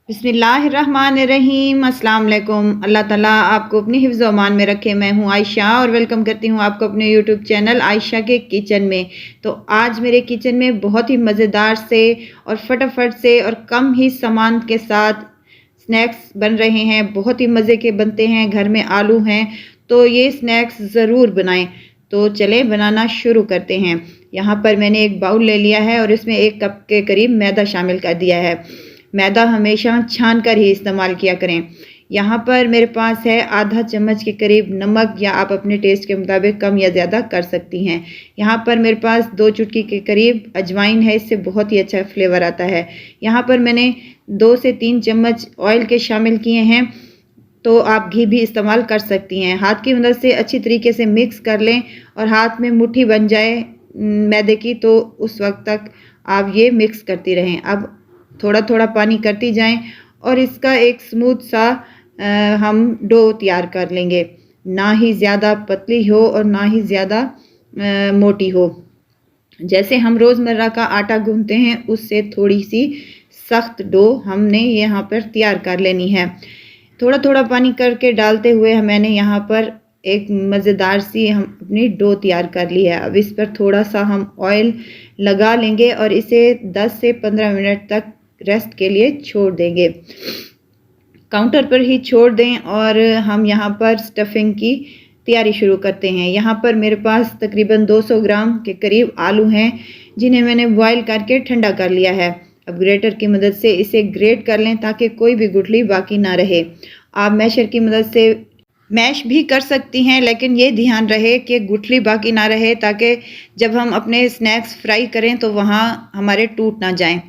बिस्मिल्लाहिर्रहमानिर्रहीम अस्सलाम वालेकुम। अल्लाह ताला आपको अपनी हिफ्ज़ व अमान में रखे। मैं हूँ आयशा और वेलकम करती हूँ आपको अपने यूट्यूब चैनल आयशा के किचन में। तो आज मेरे किचन में बहुत ही मज़ेदार से और फटाफट से और कम ही सामान के साथ स्नैक्स बन रहे हैं। बहुत ही मज़े के बनते हैं। घर में आलू हैं तो ये स्नैक्स ज़रूर बनाएं। तो चलें बनाना शुरू करते हैं। यहाँ पर मैंने एक बाउल ले लिया है और इसमें 1 कप के करीब मैदा शामिल कर दिया है। मैदा हमेशा छान कर ही इस्तेमाल किया करें। यहाँ पर मेरे पास है आधा चम्मच के करीब नमक, या आप अपने टेस्ट के मुताबिक कम या ज़्यादा कर सकती हैं। यहाँ पर मेरे पास 2 चुटकी के करीब अजवाइन है, इससे बहुत ही अच्छा फ्लेवर आता है। यहाँ पर मैंने 2 से 3 चम्मच ऑयल के शामिल किए हैं, तो आप घी भी इस्तेमाल कर सकती हैं। हाथ की मदद से अच्छी तरीके से मिक्स कर लें और हाथ में मुट्ठी बन जाए मैदे की, तो उस वक्त तक आप ये मिक्स करती रहें। अब थोड़ा थोड़ा पानी करती जाएं और इसका एक स्मूथ सा हम डो तैयार कर लेंगे। ना ही ज़्यादा पतली हो और ना ही ज़्यादा मोटी हो। जैसे हम रोज़मर्रा का आटा गूंथते हैं उससे थोड़ी सी सख्त डो हमने यहाँ पर तैयार कर लेनी है। थोड़ा थोड़ा पानी करके डालते हुए मैंने यहाँ पर एक मज़ेदार सी हम अपनी डो तैयार कर ली है। अब इस पर थोड़ा सा हम ऑयल लगा लेंगे और इसे 10 से 15 मिनट तक रेस्ट के लिए छोड़ देंगे। काउंटर पर ही छोड़ दें और हम यहाँ पर स्टफिंग की तैयारी शुरू करते हैं। यहाँ पर मेरे पास तकरीबन 200 ग्राम के करीब आलू हैं, जिन्हें मैंने बॉईल करके ठंडा कर लिया है। अब ग्रेटर की मदद से इसे ग्रेट कर लें ताकि कोई भी गुठली बाकी ना रहे। आप मैशर की मदद से मैश भी कर सकती हैं, लेकिन ये ध्यान रहे कि गुठली बाकी ना रहे, ताकि जब हम अपने स्नैक्स फ्राई करें तो वहाँ हमारे टूट ना जाएं।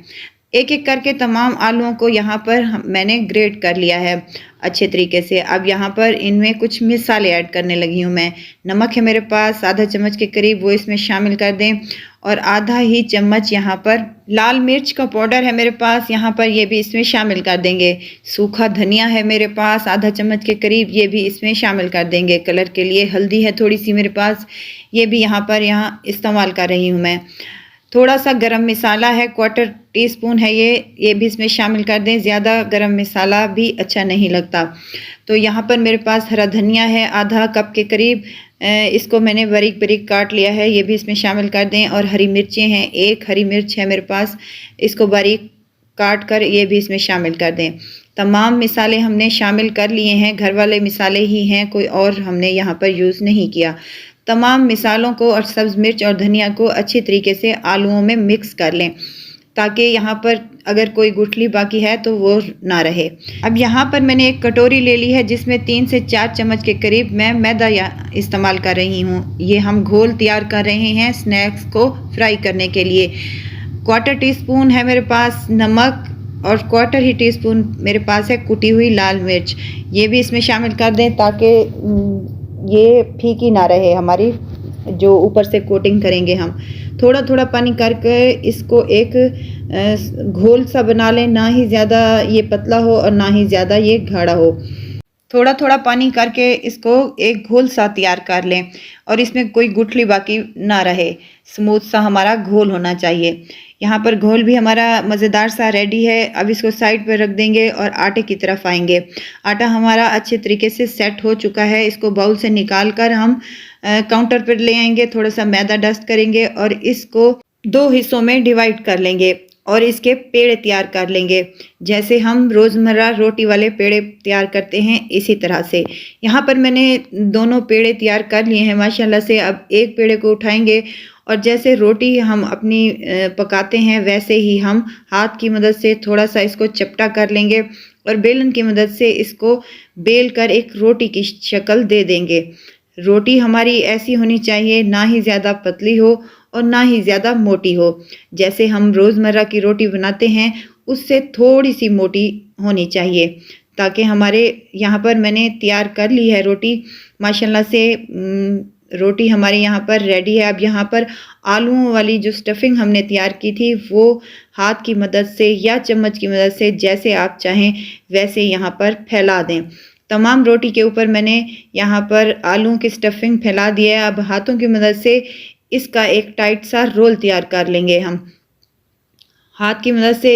एक एक करके तमाम आलूओं को यहाँ पर मैंने ग्रेट कर लिया है अच्छे तरीके से। अब यहाँ पर इनमें कुछ मसाले ऐड करने लगी हूँ मैं। नमक है मेरे पास आधा चम्मच के करीब, वो इसमें शामिल कर दें। और आधा ही चम्मच यहाँ पर लाल मिर्च का पाउडर है मेरे पास, यहाँ पर ये भी इसमें शामिल कर देंगे। सूखा धनिया है मेरे पास आधा चम्मच के करीब, ये भी इसमें शामिल कर देंगे कलर के लिए। हल्दी है थोड़ी सी मेरे पास, ये भी यहाँ इस्तेमाल कर रही हूँ मैं। थोड़ा सा गरम मसाला है, 1/4 टीस्पून है ये भी इसमें शामिल कर दें। ज़्यादा गरम मसाला भी अच्छा नहीं लगता। तो यहाँ पर मेरे पास हरा धनिया है आधा कप के करीब, इसको मैंने बारीक बारीक काट लिया है, ये भी इसमें शामिल कर दें। और हरी मिर्चें हैं, 1 हरी मिर्च है मेरे पास, इसको बारीक काट कर ये भी इसमें शामिल कर दें। तमाम मसाले हमने शामिल कर लिए हैं, घर वाले मसाले ही हैं, कोई और हमने यहाँ पर यूज़ नहीं किया। तमाम मिसालों को और सब्ज़ मिर्च और धनिया को अच्छी तरीके से आलूओं में मिक्स कर लें, ताकि यहाँ पर अगर कोई गुठली बाकी है तो वो ना रहे। अब यहाँ पर मैंने एक कटोरी ले ली है, जिसमें 3 से 4 चम्मच के करीब मैं मैदा इस्तेमाल कर रही हूँ। ये हम घोल तैयार कर रहे हैं स्नैक्स को फ्राई करने के लिए। 1/4 टीस्पून है मेरे पास नमक और 1/4 ही टीस्पून मेरे पास है कुटी हुई लाल मिर्च, ये भी इसमें शामिल कर दें ताकि ये फीकी ना रहे हमारी जो ऊपर से कोटिंग करेंगे हम। थोड़ा थोड़ा पानी करके इसको एक घोल सा बना लें, ना ही ज़्यादा ये पतला हो और ना ही ज़्यादा ये गाढ़ा हो। थोड़ा थोड़ा पानी करके इसको एक घोल सा तैयार कर लें और इसमें कोई गुठली बाकी ना रहे। स्मूथ सा हमारा घोल होना चाहिए। यहाँ पर घोल भी हमारा मज़ेदार सा रेडी है। अब इसको साइड पर रख देंगे और आटे की तरफ आएंगे। आटा हमारा अच्छे तरीके से सेट हो चुका है। इसको बाउल से निकाल कर हम काउंटर पर ले आएंगे, थोड़ा सा मैदा डस्ट करेंगे और इसको 2 हिस्सों में डिवाइड कर लेंगे और इसके पेड़े तैयार कर लेंगे, जैसे हम रोज़मर्रा रोटी वाले पेड़े तैयार करते हैं इसी तरह से। यहाँ पर मैंने दोनों पेड़े तैयार कर लिए हैं माशाल्लाह से। अब एक पेड़े को उठाएंगे और जैसे रोटी हम अपनी पकाते हैं वैसे ही हम हाथ की मदद से थोड़ा सा इसको चपटा कर लेंगे और बेलन की मदद से इसको बेल कर एक रोटी की शक्ल दे देंगे। रोटी हमारी ऐसी होनी चाहिए, ना ही ज़्यादा पतली हो और ना ही ज़्यादा मोटी हो। जैसे हम रोज़मर्रा की रोटी बनाते हैं उससे थोड़ी सी मोटी होनी चाहिए, ताकि हमारे यहाँ पर मैंने तैयार कर ली है रोटी माशाल्लाह से। रोटी हमारी यहाँ पर रेडी है। अब यहाँ पर आलूओं वाली जो स्टफिंग हमने तैयार की थी वो हाथ की मदद से या चम्मच की मदद से जैसे आप चाहें वैसे यहाँ पर फैला दें। तमाम रोटी के ऊपर मैंने यहाँ पर आलू की स्टफिंग फैला दी है। अब हाथों की मदद से इसका एक टाइट सा रोल तैयार कर लेंगे हम। हाथ की मदद से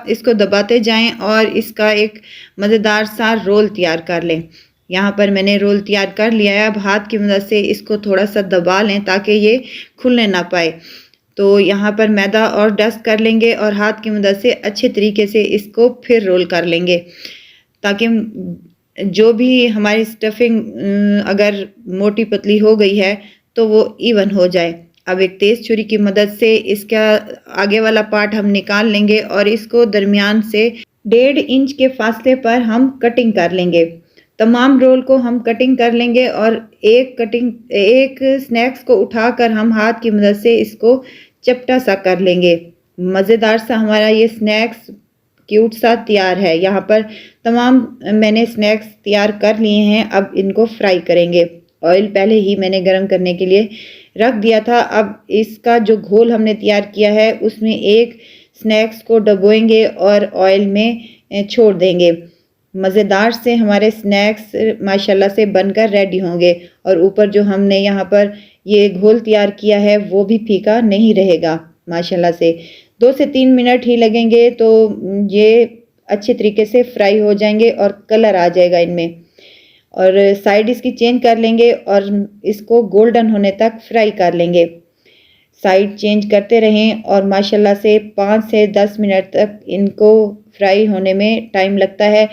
इसको दबाते जाएं और इसका एक मज़ेदार सा रोल तैयार कर लें। यहाँ पर मैंने रोल तैयार कर लिया है। अब हाथ की मदद से इसको थोड़ा सा दबा लें ताकि ये खुलने ना पाए। तो यहाँ पर मैदा और डस्ट कर लेंगे और हाथ की मदद से अच्छे तरीके से इसको फिर रोल कर लेंगे ताकि जो भी हमारी स्टफिंग अगर मोटी पतली हो गई है तो वो इवन हो जाए। अब एक तेज़ छुरी की मदद से इसका आगे वाला पार्ट हम निकाल लेंगे और इसको दरमियान से 1.5 इंच के फासले पर हम कटिंग कर लेंगे। तमाम रोल को हम कटिंग कर लेंगे और एक स्नैक्स को उठाकर हम हाथ की मदद से इसको चपटा सा कर लेंगे। मज़ेदार सा हमारा ये स्नैक्स क्यूट सा तैयार है। यहाँ पर तमाम मैंने स्नैक्स तैयार कर लिए हैं। अब इनको फ्राई करेंगे। ऑयल पहले ही मैंने गरम करने के लिए रख दिया था। अब इसका जो घोल हमने तैयार किया है उसमें एक स्नैक्स को डुबोएंगे और ऑयल में छोड़ देंगे। मज़ेदार से हमारे स्नैक्स माशाल्लाह से बनकर रेडी होंगे और ऊपर जो हमने यहाँ पर ये घोल तैयार किया है वो भी फीका नहीं रहेगा माशाल्लाह से। 2 से 3 मिनट ही लगेंगे तो ये अच्छे तरीके से फ्राई हो जाएंगे और कलर आ जाएगा इनमें। और साइड इसकी चेंज कर लेंगे और इसको गोल्डन होने तक फ्राई कर लेंगे। साइड चेंज करते रहें और माशाल्लाह से 5 से 10 मिनट तक इनको फ्राई होने में टाइम लगता है।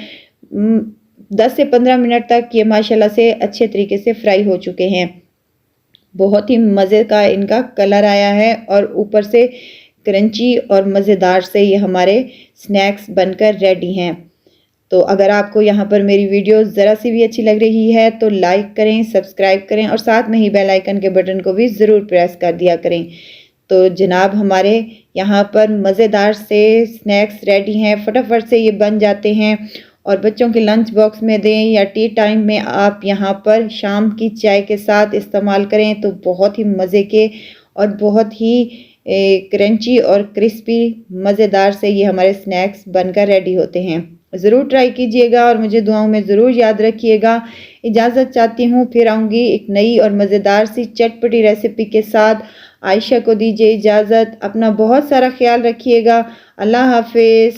10 से 15 मिनट तक ये माशाल्लाह से अच्छे तरीके से फ्राई हो चुके हैं। बहुत ही मज़े का इनका कलर आया है और ऊपर से क्रंची और मज़ेदार से ये हमारे स्नैक्स बनकर रेडी हैं। तो अगर आपको यहाँ पर मेरी वीडियो ज़रा सी भी अच्छी लग रही है तो लाइक करें, सब्सक्राइब करें और साथ में ही बेल आइकन के बटन को भी ज़रूर प्रेस कर दिया करें। तो जनाब हमारे यहाँ पर मज़ेदार से स्नैक्स रेडी हैं। फटाफट से ये बन जाते हैं और बच्चों के लंच बॉक्स में दें या टी टाइम में आप यहाँ पर शाम की चाय के साथ इस्तेमाल करें तो बहुत ही मज़े के और बहुत ही क्रंची और क्रिस्पी मज़ेदार से ये हमारे स्नैक्स बनकर रेडी होते हैं। ज़रूर ट्राई कीजिएगा और मुझे दुआओं में ज़रूर याद रखिएगा। इजाज़त चाहती हूँ, फिर आऊँगी एक नई और मज़ेदार सी चटपटी रेसिपी के साथ। आयशा को दीजिए इजाज़त। अपना बहुत सारा ख्याल रखिएगा। अल्लाह हाफ़िज़।